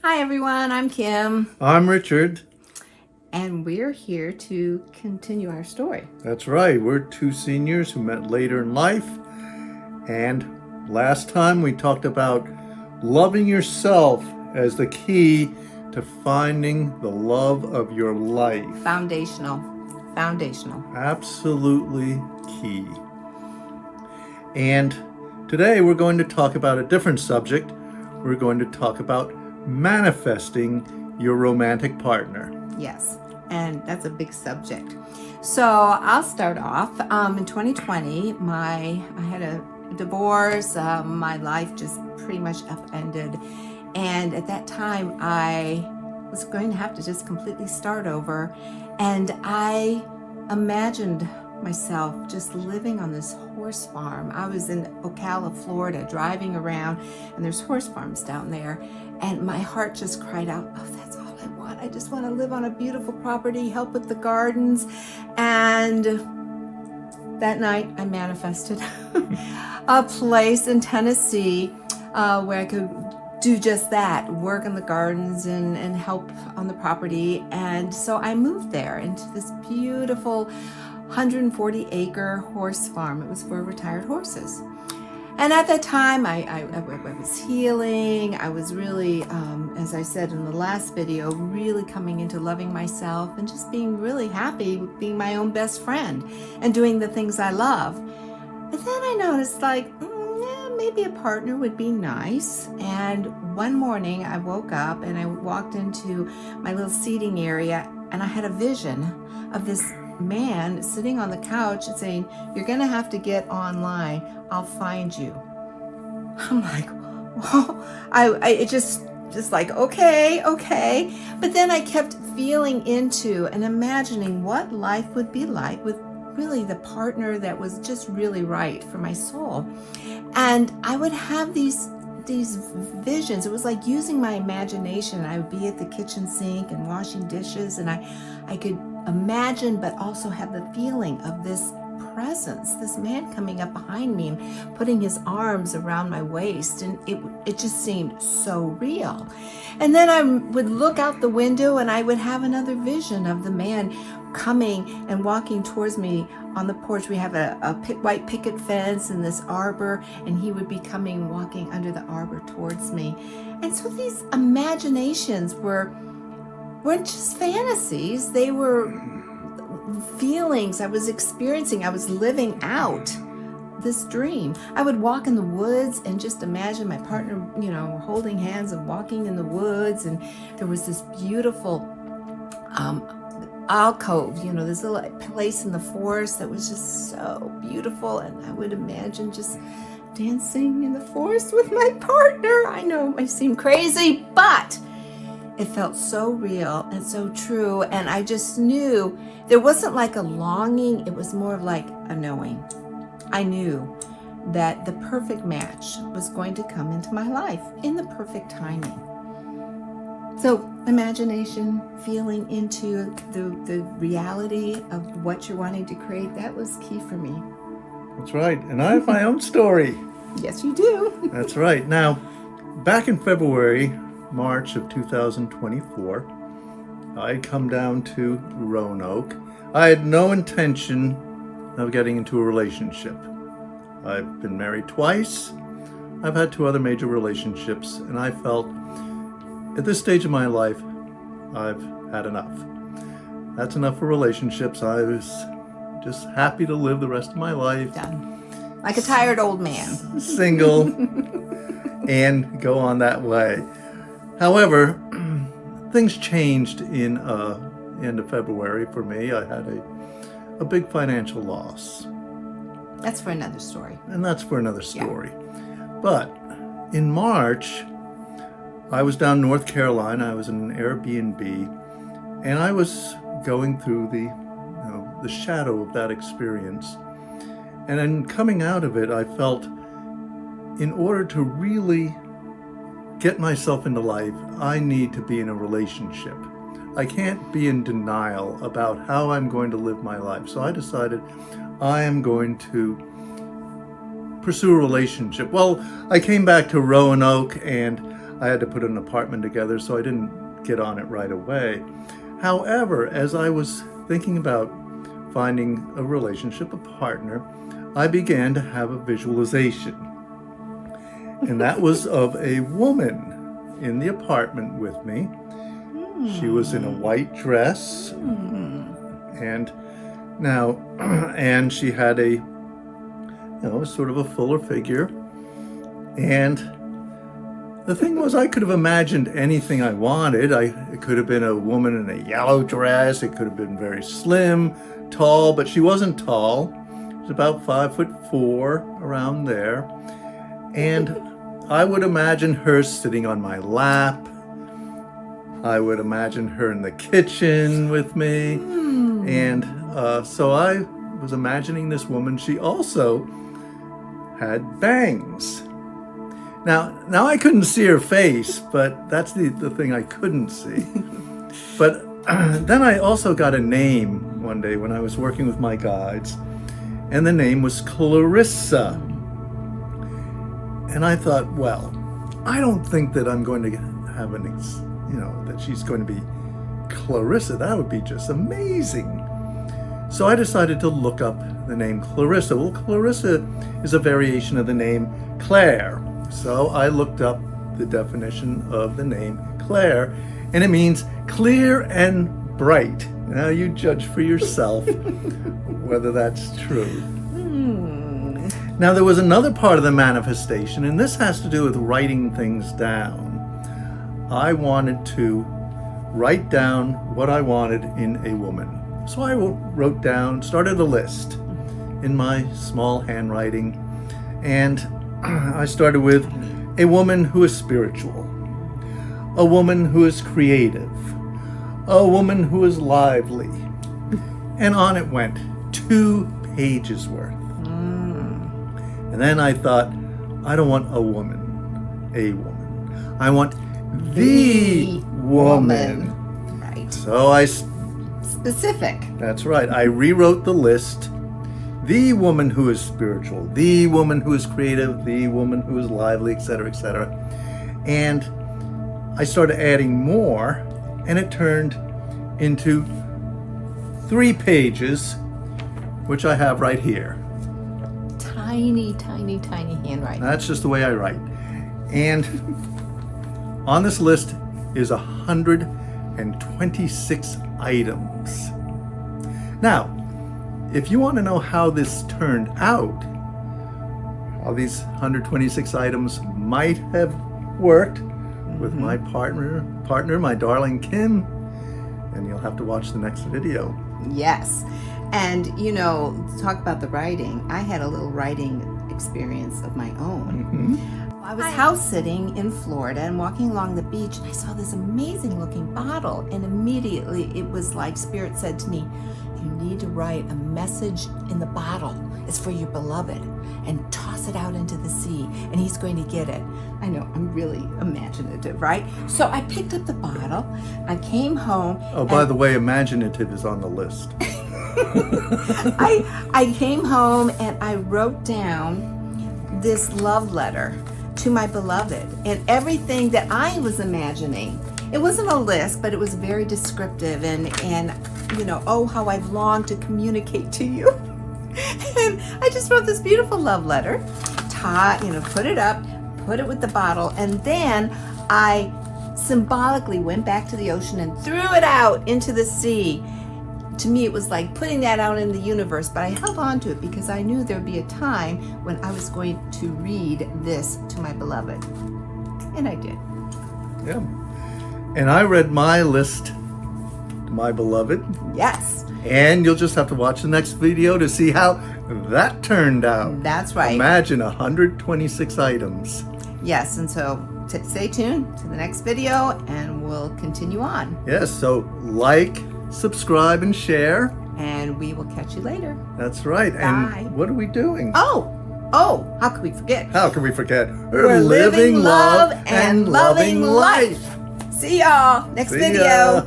Hi everyone, I'm Kim, I'm Richard. and we're here to continue our story. That's right. We're two seniors who met later in life. And last time we talked about loving yourself as the key to finding the love of your life. Foundational. Absolutely key. And today we're going to talk about a different subject. We're going to talk about manifesting your romantic partner. Yes, and that's a big subject. So I'll start off. In 2020, I had a divorce. My life just pretty much upended, and at that time, I was going to have to just completely start over. And I imagined myself just living on this horse farm. I was in Ocala, Florida, driving around, and there's horse farms down there. And my heart just cried out, oh, that's all I want. I just want to live on a beautiful property, help with the gardens. And that night I manifested a place in Tennessee where I could do just that, work in the gardens and help on the property. And so I moved there into this beautiful 140-acre horse farm. It was for retired horses. And at that time, I was healing. I was really, as I said in the last video, really coming into loving myself and just being really happy with being my own best friend and doing the things I love. But then I noticed maybe a partner would be nice. And one morning I woke up and I walked into my little seating area and I had a vision of this man sitting on the couch and saying, you're gonna have to get online, I'll find you. I'm like, well, it just like, okay. But then I kept feeling into and imagining what life would be like with really the partner that was just really right for my soul. And I would have these visions. It was like using my imagination. I would be at the kitchen sink and washing dishes, and I could imagine but also have the feeling of this presence, this man coming up behind me and putting his arms around my waist, and it just seemed so real. And then I would look out the window and I would have another vision of the man coming and walking towards me on the porch. We have a white picket fence and this arbor, and he would be coming walking under the arbor towards me. And so these imaginations weren't just fantasies, they were feelings I was experiencing. I was living out this dream. I would walk in the woods and just imagine my partner, holding hands and walking in the woods. And there was this beautiful alcove, this little place in the forest that was just so beautiful. And I would imagine just dancing in the forest with my partner. I know it might seem crazy, but it felt so real and so true. And I just knew there wasn't like a longing. It was more of like a knowing. I knew that the perfect match was going to come into my life in the perfect timing. So imagination, feeling into the reality of what you're wanting to create, that was key for me. That's right. And I have my own story. Yes, you do. That's right. Now, back in March of 2024, I'd come down to Roanoke. I had no intention of getting into a relationship. I've been married twice. I've had 2 other major relationships, and I felt at this stage of my life, I've had enough. That's enough for relationships. I was just happy to live the rest of my life. Done. Like a tired old man. Single, and go on that way. However, things changed in end of February for me. I had a big financial loss. That's for another story. And that's for another story. Yeah. But in March, I was down in North Carolina. I was in an Airbnb, and I was going through the shadow of that experience. And then coming out of it, I felt in order to really get myself into life, I need to be in a relationship. I can't be in denial about how I'm going to live my life. So I decided I am going to pursue a relationship. Well, I came back to Roanoke and I had to put an apartment together, so I didn't get on it right away. However, as I was thinking about finding a relationship, a partner, I began to have a visualization. And that was of a woman in the apartment with me. She was in a white dress, and she had a, sort of a fuller figure. And the thing was, I could have imagined anything I wanted. It could have been a woman in a yellow dress. It could have been very slim, tall, but she wasn't tall. She was about 5'4", around there. And I would imagine her sitting on my lap. I would imagine her in the kitchen with me. And so I was imagining this woman. She also had bangs. Now I couldn't see her face, but that's the thing I couldn't see. But then I also got a name one day when I was working with my guides, and the name was Clarissa. And I thought, well, I don't think that I'm going to have that she's going to be Clarissa. That would be just amazing. So I decided to look up the name Clarissa. Well, Clarissa is a variation of the name Claire. So I looked up the definition of the name Claire, and it means clear and bright. Now you judge for yourself whether that's true. Now there was another part of the manifestation, and this has to do with writing things down. I wanted to write down what I wanted in a woman. So I started a list in my small handwriting, and I started with a woman who is spiritual, a woman who is creative, a woman who is lively, and on it went, 2 pages worth. And then I thought, I don't want a woman. I want the woman. Right. So Specific. That's right. I rewrote the list. The woman who is spiritual, the woman who is creative, the woman who is lively, etc., etc. And I started adding more, and it turned into 3 pages, which I have right here. Tiny, tiny, tiny handwriting. That's just the way I write. And on this list is 126 items. Now, if you want to know how this turned out, how these 126 items might have worked with my partner, my darling Kim, then you'll have to watch the next video. Yes. And, talk about the writing. I had a little writing experience of my own. I was house sitting in Florida and walking along the beach, and I saw this amazing looking bottle, and immediately it was like Spirit said to me, you need to write a message in the bottle. It's for your beloved, and toss it out into the sea, and he's going to get it. I know, I'm really imaginative, right? So I picked up the bottle, I came home. Oh, by the way, imaginative is on the list. I came home and I wrote down this love letter to my beloved, and everything that I was imagining. It wasn't a list, but it was very descriptive, and oh, how I long to communicate to you. And I just wrote this beautiful love letter, put it up, put it with the bottle, and then I symbolically went back to the ocean and threw it out into the sea. To me, it was like putting that out in the universe, but I held on to it because I knew there'd be a time when I was going to read this to my beloved. And I did. Yeah. And I read my list to my beloved. Yes. And you'll just have to watch the next video to see how that turned out. That's right. Imagine 126 items. Yes, and so stay tuned to the next video, and we'll continue on. Yes, so like, subscribe, and share. And we will catch you later. That's right. Bye. And what are we doing? Oh, how could we forget? How can we forget? We're living love and loving life. See y'all next video. Ya.